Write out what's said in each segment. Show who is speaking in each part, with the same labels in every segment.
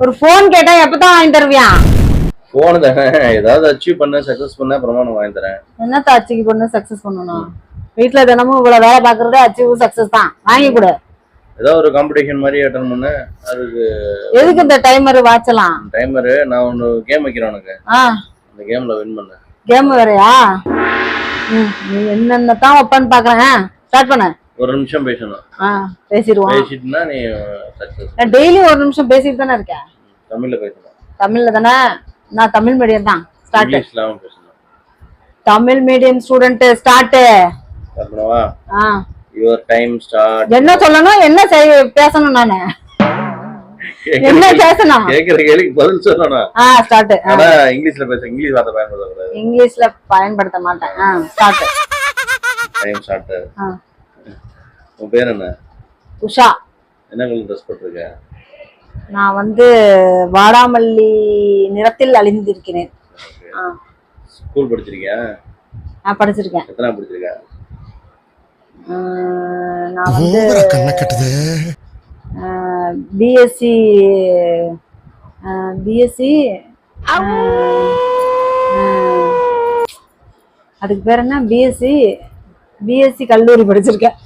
Speaker 1: ஒரு போன் கேட்டா எப்பதான் வாங்கி தருவியா?
Speaker 2: போன் தானே, ஏதாவது அச்சீவ் பண்ண சக்சஸ் பண்ண அப்புறமா நான் வாங்கி தரேன்.
Speaker 1: என்னத்த அச்சீவ் பண்ண சக்சஸ் பண்ணணும்? வீட்டுல தினமும் இவ்வளவு வேலை பாக்குறதே அச்சீவ் சக்சஸ் தான். வாங்கி கொடு.
Speaker 2: ஏதாவது ஒரு காம்படிஷன் மாதிரி அட்டன் பண்ண. அதுக்கு
Speaker 1: எதுக்கு இந்த டைமர் வாட்சலாம்?
Speaker 2: டைமரு நான் ஒன்னு கேம் வைக்கிறேன் உனக்கு. அந்த கேம்ல வின் பண்ண.
Speaker 1: கேம் வேறயா? நீ என்னென்ன தான் வைப்பன்னு பாக்குறேன். ஸ்டார்ட் பண்ண.
Speaker 2: ஒரு நிமிஷம் பேசணும்.
Speaker 1: பேசிடுவோம்.
Speaker 2: பேசிட்டுனா நீ சக்சஸ்.
Speaker 1: நான் டெய்லி ஒரு நிமிஷம் பேசிட்டு தானே இருக்கேன்.
Speaker 2: தமிழ்ல பேசணும்.
Speaker 1: தமிழ்ல தானே? நான் தமிழ் மீடியம் தான். ஸ்டார்ட்.
Speaker 2: இங்கிலீஷ்ல பேசணும்.
Speaker 1: Tamil medium student start.
Speaker 2: பண்ணவா? Your time start.
Speaker 1: என்ன சொல்லணும், என்ன பேசணும்? நானு என்ன பேசணும்?
Speaker 2: கேக்குற கேள்விக்கு பதில் சொல்லணும்.
Speaker 1: ஸ்டார்ட்.
Speaker 2: ஆனா இங்கிலீஷ்ல பேச. இங்கிலீஷ் வார்த்தை பயன்படுத்த கூடாது.
Speaker 1: இங்கிலீஷ்ல பயன்படுத்த மாட்டேன். ஸ்டார்ட்.
Speaker 2: Time start. உன் பேர் என்ன?
Speaker 1: உஷா.
Speaker 2: என்ன கலர் ட்ரெஸ் போட்டுருக்க?
Speaker 1: நான் வாடாமல்லி நிறத்தில் அழிந்திருக்கிறேன்.
Speaker 2: ஸ்கூல் படிச்சிருக்கியா?
Speaker 1: படிச்சிருக்கேன்.
Speaker 2: எத்தனை படிச்சிருக்க?
Speaker 1: நான் பிஎஸ்சி அதுக்கு பேர் என்ன? பிஎஸ்சி கல்லூரி படிச்சிருக்கேன்.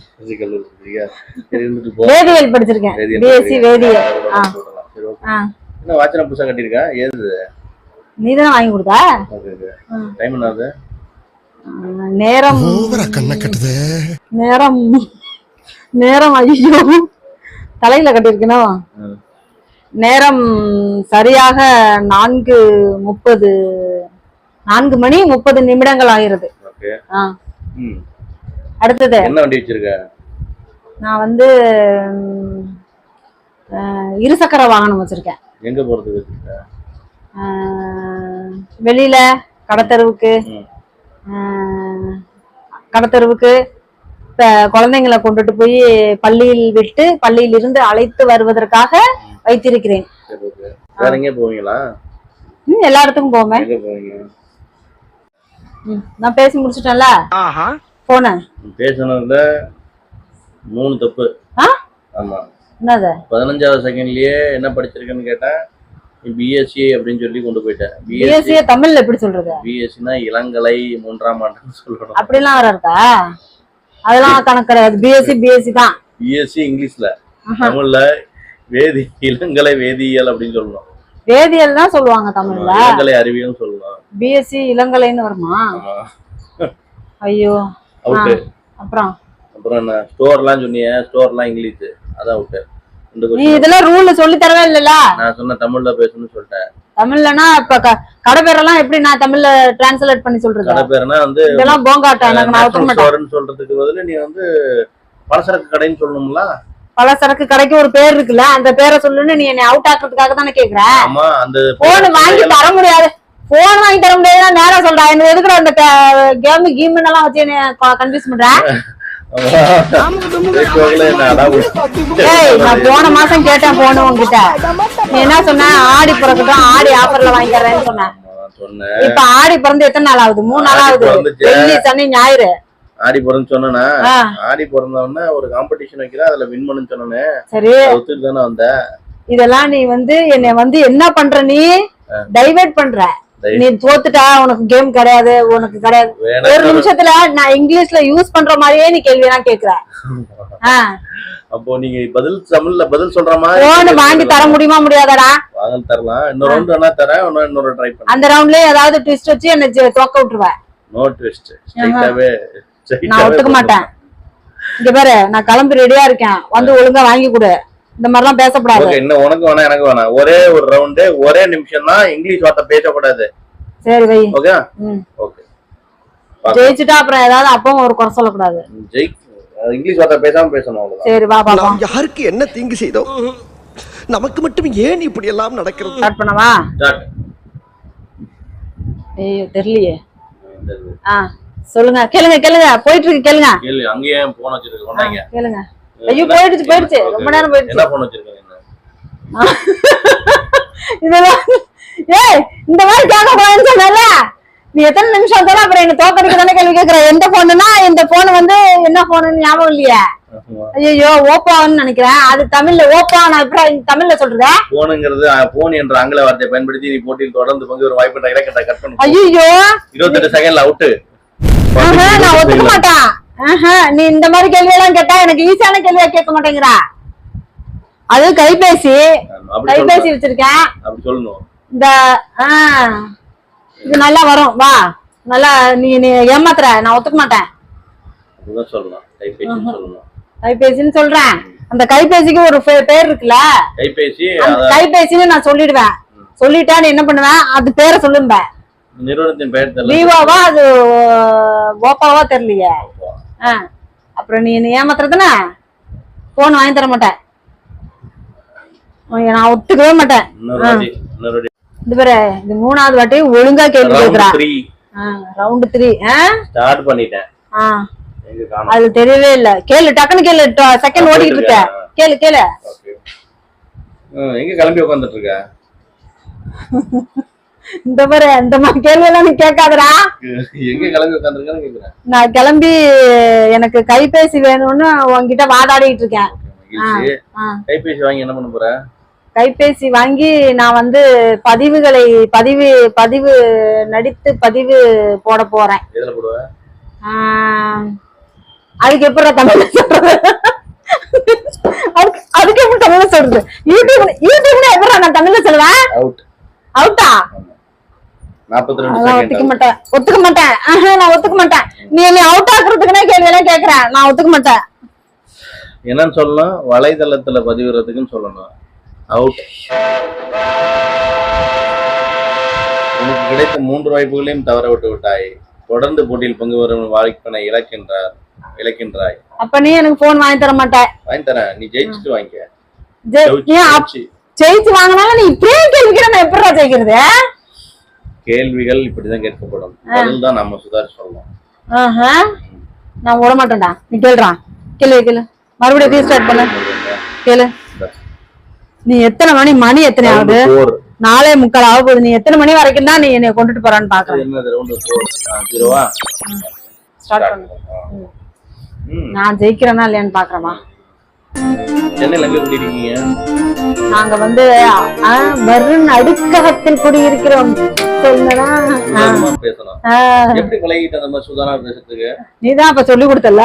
Speaker 1: வேதியியல் படிச்சிருக்கேன். பிஎஸ்சி வேதியியல்.
Speaker 2: என்ன வாட்ச் புதுசா கட்டிருக்கா? ஏது
Speaker 1: நீ தானே வாங்கி கொடுத்தா?
Speaker 2: டைம் என்னது?
Speaker 1: நேரம் நேரம் நேரம் ஐயோ தலையில கட்டிருக்கணும். நேரம் சரியாக 4:30 4:30 ஆகிறது. அடுத்தது
Speaker 2: என்ன வண்டி வச்சிருக்க?
Speaker 1: நான் இருசக்கர வாகனம் வச்சிருக்கேன்.
Speaker 2: எங்க போறதுக்கு வச்சிருக்க?
Speaker 1: வெளியில கடத்தெருவுக்கு குழந்தைங்களை கொண்டுட்டு போய் பள்ளியில் விட்டு பள்ளியில் இருந்து அழைத்து வருவதற்காக வைத்திருக்கிறேன்.
Speaker 2: வேற எங்க போவீங்களா?
Speaker 1: எல்லா இடத்துக்கும் போவேன். நான் பேசி முடிச்சிட்டேன்ல. போனேன்.
Speaker 2: பேசணும்ல 3 தப்பு. ஆமா.
Speaker 1: என்னது?
Speaker 2: 15வது செகண்ட்லயே என்ன படிச்சிருக்கேன்னு கேட்டா பிஎஸ்சி அப்படின்னு சொல்லி கொண்டு போயிட்டேன்.
Speaker 1: பிஎஸ்சி தமிழ்ல எப்படி சொல்றது?
Speaker 2: பிஎஸ்சினா இளங்கலை 3ஆம் ஆண்டு சொல்லணும்.
Speaker 1: அப்படிலாம் வர இருக்கா? அதெல்லாம் கணக்கு கிடையாது. பிஎஸ்சி தான்.
Speaker 2: பிஎஸ்சி இங்கிலீஷ்ல, தமிழ்ல இளங்கலை வேதியியல் அப்படின்னு சொல்லணும்.
Speaker 1: வேதியியல் தான் சொல்லுவாங்க தமிழ்ல.
Speaker 2: இளங்கலை அறிவியல் சொல்லலாம்.
Speaker 1: பிஎஸ்சி இளங்கலைன்னு வருமா? ஐயோ. அப்புறம்
Speaker 2: என்ன ஸ்டோர்லாம் சொன்னீங்க? ஸ்டோர்லாம் இங்கிலீஷ், அதான் விட்டு.
Speaker 1: நீ இதெல்லாம் ரூல் சொல்லி தரவே இல்லல. நான்
Speaker 2: சொன்ன தமிழ்ல பேசணும்னு சொல்லிட்டேன்.
Speaker 1: தமிழ்லனா இப்ப கடை பேரெல்லாம் எப்படி நான் தமிழ்ல டிரான்ஸ்லேட் பண்ணி சொல்றது?
Speaker 2: கடை பேர்னா
Speaker 1: இதெல்லாம் போங்காட்டா. எனக்கு நான் ஒத்துக்க
Speaker 2: மாட்டேன் சொல்றதுக்கு பதிலா நீ பலசரக்கு கடைன்னு சொல்லணும்ல.
Speaker 1: பலசரக்கு கடைக்கு ஒரு பேர் இருக்குல்ல, அந்த பேரை சொல்லுன்னு நீ என்ன அவுட் ஆக்குறதுக்காக தானே கேக்குற.
Speaker 2: ஆமா. அந்த
Speaker 1: போன் வாங்கி தர முடியாது. போன் வாங்கி தர முடியாதுன்னா நேரா சொல்றேன். என்ன எதுக்குற அந்த கேம் எல்லாம் வச்சு என்ன கன்ஃபியூஸ் பண்ற? நான் போன மாசம் கேட்டேன் போன் உங்ககிட்ட. நீ என்ன சொன்ன? ஆடி பிறக்கட்டும், ஆடி ஆஃபர்ல வாங்கி தர்றேன்னு சொன்னேன். இப்ப ஆடி பிறந்து எத்தனை நாள் ஆகுது? 3 நாள் ஆகுது. வெள்ளி சனி ஞாயிறு.
Speaker 2: ஆடி பிறந்து சொன்னா ஆடி பிறந்தவன ஒரு காம்படிஷன் வைக்கிற, அதுல வின் பண்ணு சொன்னே.
Speaker 1: சரி,
Speaker 2: ஒத்துட்டு தானே வந்த.
Speaker 1: இதெல்லாம் நீ என்னை என்ன பண்ற? நீ டைவர்ட் பண்ற. நீ தோத்துட்டா உனக்கு கேம் கிடையாது, உனக்கு கிடையாது. ஒரு நிமிஷத்துல நான் இங்கிலீஷ்ல யூஸ் பண்ற மாதிரியே நீ கேள்வியெல்லாம் கேக்குற.
Speaker 2: அப்போ நீங்க தமிழ்ல பதில் சொல்ற மாதிரி
Speaker 1: போன் வாங்கி தர முடியுமா? முடியாதடா.
Speaker 2: வாங்கி தரலாம். இன்னொரு ரவுண்ட் வேணா தரேன். இன்னொரு ட்ரை பண்ணு.
Speaker 1: அந்த ரவுண்ட்லயே ஏதாவது ட்விஸ்ட் வச்சு என்ன தோக்க விட்டுருவேன்.
Speaker 2: No twist. ஸ்ட்ரைட்டாவே
Speaker 1: நான் ஒத்துக்க மாட்டேன். இங்க பாரு, நான் கிளம்பி ரெடியா இருக்கேன். ஒழுங்கா வாங்கி கொடு. இந்த மாதிரிலாம் பேசக்கூடாது.
Speaker 2: என்ன உனக்கு வேணா எனக்கு வேணா. ஒரே ஒரு ரவுண்டு, ஒரே நிமிஷம் தான். இங்கிலீஷ் வார்த்தை பேசக்கூடாது.
Speaker 1: சரி வை.
Speaker 2: ஓகே. ஓகே.
Speaker 1: ஜெயிச்சிட்டா அப்புறம் ஏதாவது அப்பவும் ஒரு குறை சொல்லக்கூடாது.
Speaker 2: இங்கிலீஷ் வார்த்தை பேசாம பேசணும், அவ்வளவுதான்.
Speaker 1: சரி வா பாப்போம்.
Speaker 3: யாருக்கு என்ன தீங்கு செய்தோம்? நமக்கு மட்டும் ஏன் இப்படி எல்லாம் நடக்கிறது?
Speaker 1: ஸ்டார்ட் பண்ணவா? ஸ்டார்ட். ஏய் தெரியலையே. சொல்லுங்க. கேளுங்க. போயிட்டு இருக்கு. கேளுங்க.
Speaker 2: அங்கேயே போன் வச்சிருக்க கொண்டாங்க.
Speaker 1: கேளுங்க. ஐயோ போயிடுச்சு. ரொம்ப நேரம் போயிடுச்சு.
Speaker 2: என்ன போன் வச்சிருக்கீங்க?
Speaker 1: இதெல்லாம் ஏய் இந்த மாதிரி கேட்க கூடாதுன்னு சொன்னல. நீ எத்தனை நிமிஷம் தர அப்புறம் என்ன தோக்கடிக்க தானே கேள்வி கேட்கற. எந்த போனுனா இந்த போன் என்ன போனுன்னு ஞாபகம் இல்லையா? ஐயோ ஓப்பான்னு நினைக்கிறேன். அது தமிழ்ல ஓப்பா, நான் எப்படி தமிழ்ல சொல்றேன்?
Speaker 2: போனுங்கிறது போன் என்ற ஆங்கில வார்த்தையை பயன்படுத்தி நீ போட்டியில் தொடர்ந்து பங்கு ஒரு வாய்ப்பு இலக்கத்தை கட் பண்ணு.
Speaker 1: ஐயோ
Speaker 2: 28 செகண்ட்ல அவுட்.
Speaker 1: நான் ஒத்துக்க மாட்டேன். நீ இந்த மாதிரி கேள்வி எல்லாம் கேட்டா எனக்கு ஈஸியான கேள்வியா கேட்க மாட்டேங்கிறா. அது கைபேசி வச்சிருக்கேன்.
Speaker 2: அப்படி சொல்லணும்.
Speaker 1: இந்த இது நல்லா வரும் வா, நல்லா நீ ஏமாத்துற, நான் ஒத்துக்க மாட்டேன்.
Speaker 2: அதுதான் சொல்லலாம், கைபேசின்னு சொல்லணும்.
Speaker 1: கைபேசின்னு சொல்றேன். அந்த கைபேசிக்கு ஒரு பேர் இருக்குல்ல,
Speaker 2: கைபேசி.
Speaker 1: கைபேசின்னு நான் சொல்லிடுவேன். சொல்லிட்டா நீ என்ன பண்ணுவேன், அது பேரை சொல்லும்ப.
Speaker 2: நிறுவனத்தின் பெயர் தெரியல.
Speaker 1: விவோவா அது ஓப்பாவா தெரியலையே. அப்புறம் நீ ஏமாத்துறதுனா போன் வாங்கி தர மாட்டேன். நான் ஒத்துக்கவே மாட்டேன். இது பாரு, இது 3வது வாட்டி ஒழுங்கா கேள்வி கேக்குறா. ரவுண்ட் 3
Speaker 2: ஸ்டார்ட் பண்ணிட்டேன்.
Speaker 1: அது தெரியவே இல்ல. கேளு, டக்குனு கேளு. செகண்ட் ஓடிட்டு இருக்க. கேளு கேளு.
Speaker 2: எங்க கிளம்பி உட்கார்ந்துட்டு இருக்க?
Speaker 1: இந்த பாரு, இந்த மாதிரி கேள்வி எல்லாம் நீ கேட்காதடா.
Speaker 2: எங்க கிளம்பி உட்கார்ந்துருக்கேன்னு கேக்குறேன்.
Speaker 1: நான் கிளம்பி எனக்கு கைபேசி வேணும்னு உன்கிட்ட வாதாடிட்டு இருக்கேன்.
Speaker 2: கைபேசி வாங்கி என்ன பண்ண போற?
Speaker 1: கைபேசி வாங்கி நான் வந்து பதிவு நடித்து பதிவு போட போறேன்.
Speaker 2: எதுல போடுவ?
Speaker 1: அதுக்கு எப்படி தமிழ்ல சொல்றது? அதுக்கு எப்படி தமிழ்ல சொல்றது? யூடியூப்ல எப்படி நான் தமிழ்ல சொல்லுவேன்? அவுட்டா?
Speaker 2: 42 செகண்ட்.
Speaker 1: ஒத்துக்க மாட்டேன். நான் ஒத்துக்க மாட்டேன். நீ என்ன அவுட் ஆக்குறதுக்குனே கேள்வி எல்லாம் கேக்குறேன். நான் ஒத்துக்க மாட்டேன்.
Speaker 2: என்னன்னு சொல்லணும்? வலைதளத்துல பதிவிடுறதுக்குன்னு சொல்லணும். அவுட். உனக்கு கிடைத்த 3 வாய்ப்புகளையும் தவற விட்டு விட்டாய். தொடர்ந்து போட்டியில் பங்கு வரும் வாய்ப்பினை இழக்கின்றாய்.
Speaker 1: அப்ப நீ எனக்கு போன் வாங்கி தர மாட்டேன்.
Speaker 2: வாங்கி தரேன், நீ ஜெயிச்சுட்டு வாங்கிக்க.
Speaker 1: ஜெயிச்சு வாங்கினாலும் நீ இப்படியே கேள்விக்கிற, நான் எப்படிடா ஜெயிக்கிறது?
Speaker 2: கேள்விகள் இப்படிதான் கேட்கப்படும். பதில் தான் நம்ம சுதாரி சொல்லணும்.
Speaker 1: நான் ஓட மாட்டேன்டா. நீ கேளுடா. கேளு மறுபடியும் ரீஸ்டார்ட் பண்ணு. கேளு. நீ எத்தனை மணி எத்தனை ஆகுது? 4:45 ஆக போகுது. நீ எத்தனை மணி வரைக்கும் தான் நீ என்னை கொண்டுட்டு போறான்னு பாக்குறேன். நான் ஜெயிக்கிறேனா இல்லையான்னு பாக்குறேமா?
Speaker 2: சென்னையில எங்க குடியிருக்கீங்க?
Speaker 1: நாங்க வந்து வருண் அடுக்ககத்தில் குடியிருக்கிறோம். நீதான் அப்ப சொல்லி கொடுத்தல.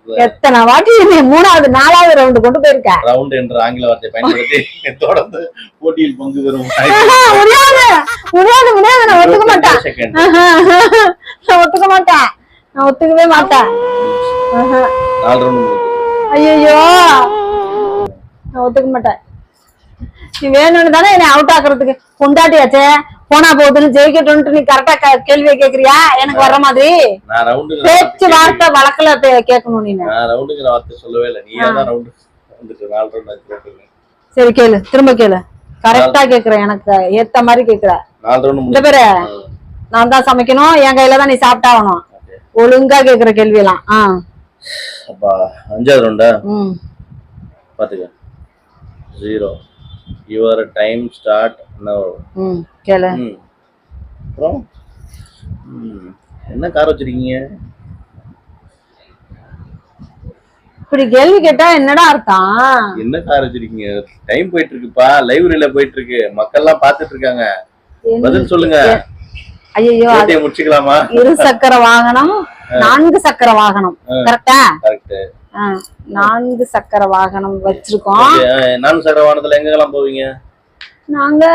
Speaker 1: எத்தனை வாட்டி நீ 3வது 4வது ரவுண்ட் கொண்டு போயிருக்க.
Speaker 2: ரவுண்ட் என்ற ஆங்கில வார்த்தையை பயன்படுத்தி தொடர்ந்து போட்டியில் பங்கு பெறும்.
Speaker 1: முடியாது நான் ஒத்துக்க மாட்டேன். நான் ஒத்துக்கவே மாட்டேன்.
Speaker 2: 4 ரவுண்ட்.
Speaker 1: ஐயோ, நான் ஒத்துக்க மாட்டேன். நீ வேணும்னு தானே என்னை அவுட் ஆக்குறதுக்கு கொண்டாட்டியாச்சே. போனா போகுதுன்னு ஜெயிக்கட்டும்னு நீ கரெக்டா கேள்வியை கேக்குறியா? எனக்கு வர்ற மாதிரி பேச்சு வார்த்தை வழக்குல கேட்கணும். நீ
Speaker 2: வார்த்தை சொல்லவே இல்லை. நீ ரவுண்ட் வந்துட்டு 4 ரவுண்ட்.
Speaker 1: சரி கேளு, திரும்ப கேளு. கரெக்டா கேக்குறேன், எனக்கு ஏத்த மாதிரி கேக்குற.
Speaker 2: 4 ரவுண்ட்.
Speaker 1: இந்த பேரு நான் தான் சமைக்கணும், என் கையில தான் நீ சாப்பிட்டாகணும். ஒழுங்கா கேக்குற கேள்வி எல்லாம்.
Speaker 2: அப்பா 5வது ரவுண்டா? பாத்துக்க. 0. Your time start now.
Speaker 1: கேளு.
Speaker 2: அப்புறம் என்ன கார் வச்சிருக்கீங்க?
Speaker 1: இப்படி கேள்வி கேட்டா என்னடா அர்த்தம்?
Speaker 2: என்ன கார் வச்சிருக்கீங்க? டைம் போயிட்டு இருக்குப்பா, லைவ்ல போயிட்டு இருக்கு, மக்கள் எல்லாம் பாத்துட்டு இருக்காங்க. பதில் சொல்லுங்க.
Speaker 1: ஐயோ,
Speaker 2: முடிச்சுக்கலாமா?
Speaker 1: 2 சக்கர வாகனம், 4 சக்கர வாகனம். கரெக்டா?
Speaker 2: கரெக்ட்.
Speaker 1: 4 சக்கர வாகனம் வச்சிருக்கோம்.
Speaker 2: 4 சக்கர வாகனத்துல எங்கெல்லாம் போவீங்க?
Speaker 1: நாங்க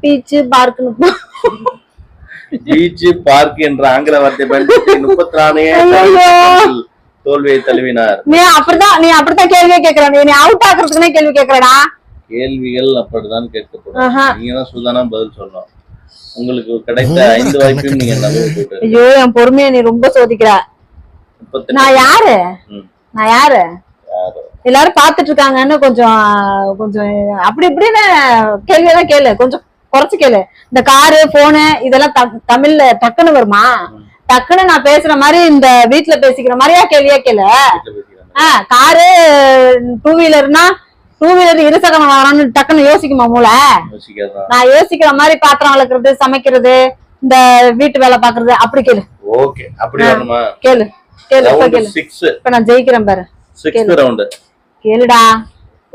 Speaker 1: பீச் பார்க்கு.
Speaker 2: பீச் பார்க் என்ற ஆங்கில வார்த்தை பயன்படுத்தி 34 தோல்வியை தழுவினார்.
Speaker 1: நீ அப்படித்தான் கேள்வியே கேக்குற. நீ அவுட் ஆக்குறதுக்குனே கேள்வி கேக்குறடா.
Speaker 2: கேள்விகள் அப்படிதான் கேட்கப்படும். நீங்க தான் சுதானா பதில் சொல்லணும். உங்களுக்கு கிடைத்த 5 வாய்ப்பையும் நீங்க நழுவ போயிட்டு.
Speaker 1: ஐயோ, என் பொறுமையை நீ ரொம்ப சோதிக்கிற. நான் யாரு? எல்லாரும் பாத்துட்டு இருக்காங்கன்னு கொஞ்சம் அப்படி இப்படின்னு கேள்வியெல்லாம் கேளு. கொஞ்சம் குறைச்சு கேளு. இந்த காரு போனு இதெல்லாம் தமிழ்ல டக்குன்னு வருமா? டக்குன்னு நான் பேசுற மாதிரி இந்த வீட்டுல பேசிக்கிற மாதிரியா கேள்வியா கேளு. காரு 2 வீலர்னா 2 வீலர் 2 சக்கரம் வாங்கணும்னு டக்குன்னு யோசிக்குமா மூளை? நான் யோசிக்கிற மாதிரி பாத்திரம் வளர்க்கறது, சமைக்கிறது, இந்த வீட்டு வேலை பாக்குறது அப்படி கேளு.
Speaker 2: ஓகே, அப்படி வரணுமா?
Speaker 1: கேளு. இப்ப நான் ஜெயிக்கிறேன் பாரு.
Speaker 2: 6th round.
Speaker 1: கேளுடா.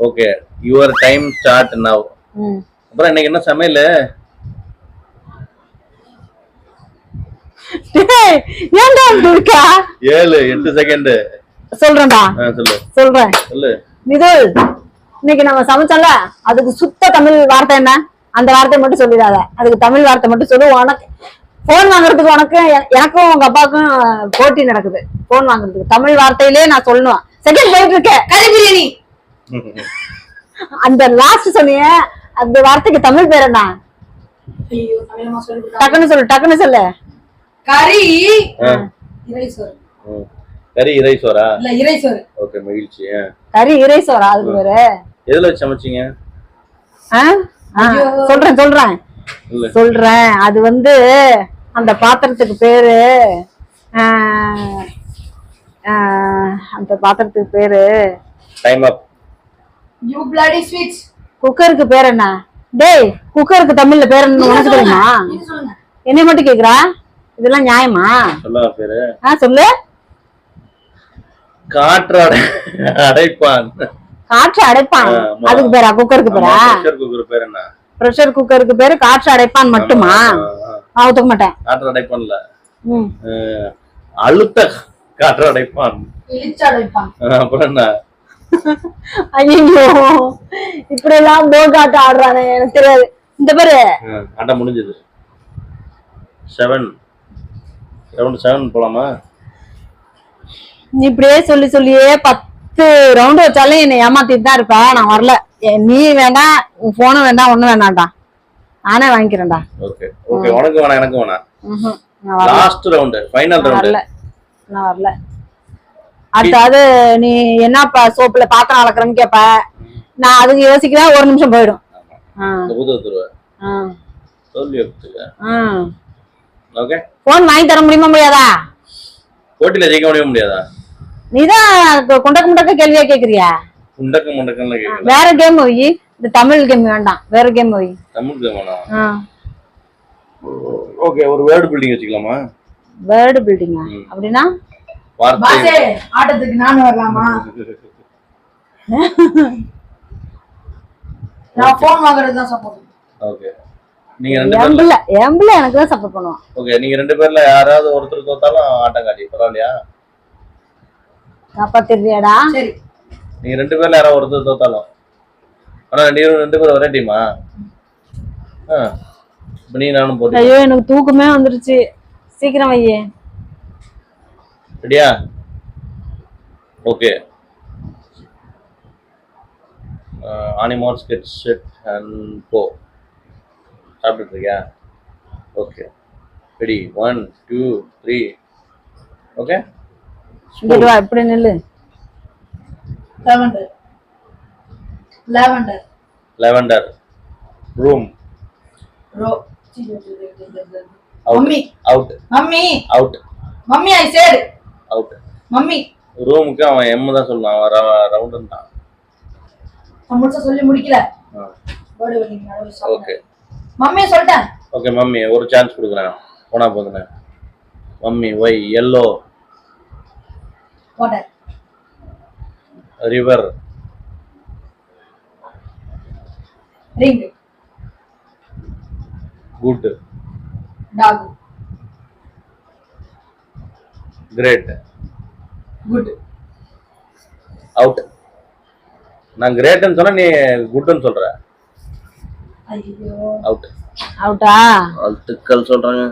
Speaker 2: Okay, your time start now. அப்புறம் இன்னைக்கு என்ன சமையல்?
Speaker 1: ஏன்டா இப்படி இருக்கா?
Speaker 2: 7-8 செகண்ட்
Speaker 1: சொல்றேன்டா. சொல்றேன்.
Speaker 2: சொல்லு.
Speaker 1: நிதுல், இன்னைக்கு நம்ம சமைச்சோம்ல, அதுக்கு சுத்த தமிழ் வார்த்தை என்ன? அந்த வார்த்தையை மட்டும் சொல்லிடாத, அதுக்கு தமிழ் வார்த்தை மட்டும் சொல்லு. உனக்கு போன் வாங்குறதுக்கு உனக்கு எனக்கும் உங்க அப்பாவுக்கும் போட்டி நடக்குது. போன் வாங்குறதுக்கு தமிழ் வார்த்தையிலே நான் சொல்லணும். செகண்ட் போயிட்டு இருக்கேன். கறி பிரியாணி. அந்த லாஸ்ட் சொன்னிய அந்த வார்த்தைக்கு தமிழ் பேர் என்ன? டக்குன்னு சொல்லு, டக்குன்னு சொல்லு.
Speaker 4: கறி இறைசோறு.
Speaker 2: கறி இறைசோறா?
Speaker 4: இல்ல இறைசோறு.
Speaker 2: ஓகே, மகிழ்ச்சி.
Speaker 1: கறி இறைசோறா? அதுக்கு பேரு
Speaker 2: எதுல வச்சு சமைச்சீங்க?
Speaker 1: சொல்றேன். அது வந்து அந்த பாத்திரத்துக்கு பேரு அந்த பாத்திரத்துக்கு பேரு
Speaker 2: time up.
Speaker 4: You bloody sweets.
Speaker 1: குக்கருக்கு பேர் என்ன? டேய், குக்கருக்கு தமிழ்ல பேர் என்ன உனக்கு தெரியுமா? என்ன மட்டும் கேக்குறா? இதெல்லாம் நியாயமா?
Speaker 2: சொல்லுங்க பேரு.
Speaker 1: சொல்லு.
Speaker 2: காற்று அடைப்பான்.
Speaker 1: காற்று அடைப்பான். அதுக்கு பேரா? குக்கருக்கு பேரா?
Speaker 2: பிரஷர் குக்கர் பேர் என்ன?
Speaker 1: பிரஷர் குக்கருக்கு பேரு காற்று அடைப்பான் மட்டுமா? நான் ஒத்துக்க மாட்டேன்.
Speaker 2: காற்று அடைப்பான்ல, அழுத்த காற்று அடைப்பான். அப்புறம் என்ன?
Speaker 1: ஐயோ, இப்படி எல்லாம் போகாட்ட ஆடுறானே, எனக்கு தெரியாது. இந்த பேரு
Speaker 2: ஆட்ட முடிஞ்சது. 7 ரவுண்ட் 7 போலாமா?
Speaker 1: நீ இப்படியே சொல்லி சொல்லியே 10 ரவுண்ட் வச்சாலும் என்னை ஏமாத்திட்டு தான் இருப்ப. நான் வரல. நீ வேண்டாம், உன் போனும் வேண்டாம், ஒண்ணும் வேண்டாம்டா. நானே வாங்கிக்கிறேன்டா.
Speaker 2: ஓகே ஓகே, உனக்கு வேணாம் எனக்கு வேணாம். Last round, final round.
Speaker 1: நான் வரல. அடுத்தாது நீ என்ன சோப்புல பாத்திரம் வளர்க்குறேன்னு கேப்ப. நான் அதுக்கு யோசிக்கிறேன், ஒரு நிமிஷம் போயிடும்.
Speaker 2: ஓகே,
Speaker 1: போன் வாங்கி தர முடியுமா முடியாதா?
Speaker 2: போட்டியில ஜெயிக்க முடியாதா?
Speaker 1: நீதான் குண்டக்க முண்டக்க கேள்வியா கேக்குறியா?
Speaker 2: குண்டக்க முண்டக்கன்னு கேக்குறேன்.
Speaker 1: வேற கேம் வை. இந்த தமிழ் கேம் வேண்டாம், வேற கேம் வை.
Speaker 2: தமிழ் கேம் வேணாம். ஓகே, ஒரு வேர்ட் பில்டிங் வச்சுக்கலாமா?
Speaker 1: வேர்ட் பில்டிங்கா? அப்படினா
Speaker 4: வார்த்தை ஆட்டத்துக்கு நான் வரலாமா? நான் போன் வாங்குறது தான் சப்போர்ட்.
Speaker 2: ஓகே, நீங்க ரெண்டு பேர்ல
Speaker 1: எம்பல எனக்கு தான் சப்போர்ட் பண்ணுவான்.
Speaker 2: ஓகே, நீங்க ரெண்டு பேர்ல யாராவது ஒருத்தர் தோத்தாலும் ஆட்டம் காட்டி பரவாயில்லையா?
Speaker 1: காப்பாத்திடுறியாடா?
Speaker 4: சரி,
Speaker 2: நீங்க ரெண்டு பேர்ல யாராவது ஒருத்தர் தோத்தாலும். ஆனா ரெண்டு பேரும் ஒரே டீமா? இப்ப நீ நானும் போட்டு.
Speaker 1: ஐயோ, எனக்கு தூக்கமே வந்துருச்சு. சீக்கிரம் வையே.
Speaker 2: ரெடியா? Okay. Animals get set and go. சாப்பிட்டு இருக்கியா? Okay, ready? 1 2 3. ஓகே,
Speaker 1: இங்க வா, இப்படி நில்லு.
Speaker 4: Lavender. Lavender.
Speaker 2: Lavender. Room.
Speaker 4: Mummy.
Speaker 2: Out.
Speaker 4: Mummy.
Speaker 2: Out.
Speaker 4: Mummy I said.
Speaker 2: Out.
Speaker 4: Mummy.
Speaker 2: ரூமுக்கு அவன் எம் தான் சொல்றான், அவன் ரவுண்ட் தான்.
Speaker 4: முழுசா சொல்லி முடிக்கல. Word building.
Speaker 2: ஓகே,
Speaker 4: மம்மி சொல்லிட்டேன்.
Speaker 2: ஓகே, மம்மி ஒரு சான்ஸ் கொடுக்குறேன், போனா போதுண்ணே. Mummy Y. Yellow.
Speaker 4: Water.
Speaker 2: River.
Speaker 4: Ring.
Speaker 2: Good.
Speaker 4: Dog.
Speaker 2: Great.
Speaker 4: Good.
Speaker 2: Out. நான் கிரேட்னு சொன்னா நீ குட்னு சொல்ற.
Speaker 4: ஐயோ,
Speaker 2: அவுட்.
Speaker 1: அவுட்டா?
Speaker 2: வாழ்த்துக்கள் சொல்றாங்க.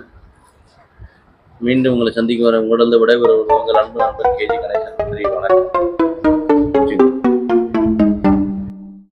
Speaker 2: மீண்டும் உங்களை சந்திக்கும் வரை உங்களது விடைபெறுவது உங்கள் அன்பு நண்பர் கேஜி கணேசன். நன்றி, வணக்கம்.